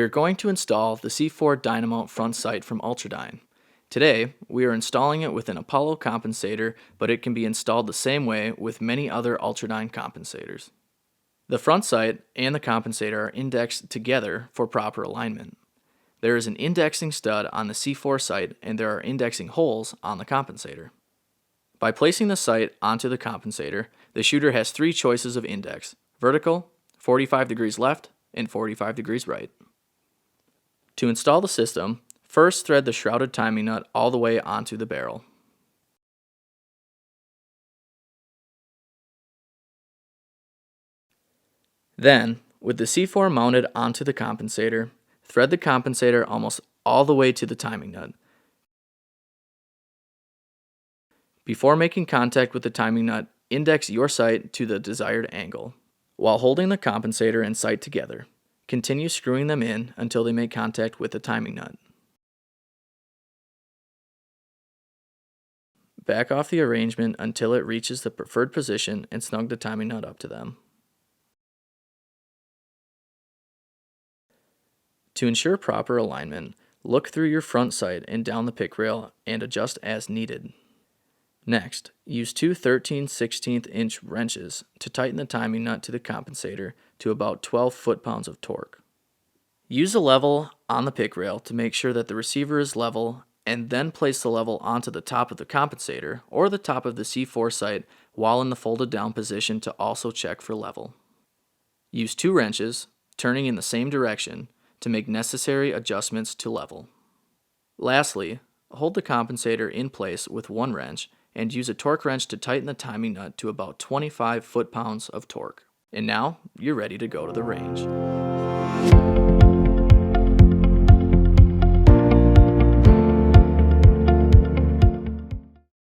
We are going to install the C4 Dynamount front sight from Ultradyne. Today, we are installing it with an Apollo compensator, but it can be installed the same way with many other Ultradyne compensators. The front sight and the compensator are indexed together for proper alignment. There is an indexing stud on the C4 sight and there are indexing holes on the compensator. By placing the sight onto the compensator, the shooter has three choices of index: vertical, 45 degrees left, and 45 degrees right. To install the system, first thread the shrouded timing nut all the way onto the barrel. Then, with the C4 mounted onto the compensator, thread the compensator almost all the way to the timing nut. Before making contact with the timing nut, index your sight to the desired angle. While holding the compensator and sight together, continue screwing them in until they make contact with the timing nut. Back off the arrangement until it reaches the preferred position and snug the timing nut up to them. To ensure proper alignment, look through your front sight and down the pick rail and adjust as needed. Next, use two 13/16" wrenches to tighten the timing nut to the compensator to about 12 foot-pounds of torque. Use a level on the pick rail to make sure that the receiver is level, and then place the level onto the top of the compensator or the top of the C4 sight while in the folded down position to also check for level. Use two wrenches, turning in the same direction, to make necessary adjustments to level. Lastly, hold the compensator in place with one wrench and use a torque wrench to tighten the timing nut to about 25 foot-pounds of torque. And now, you're ready to go to the range.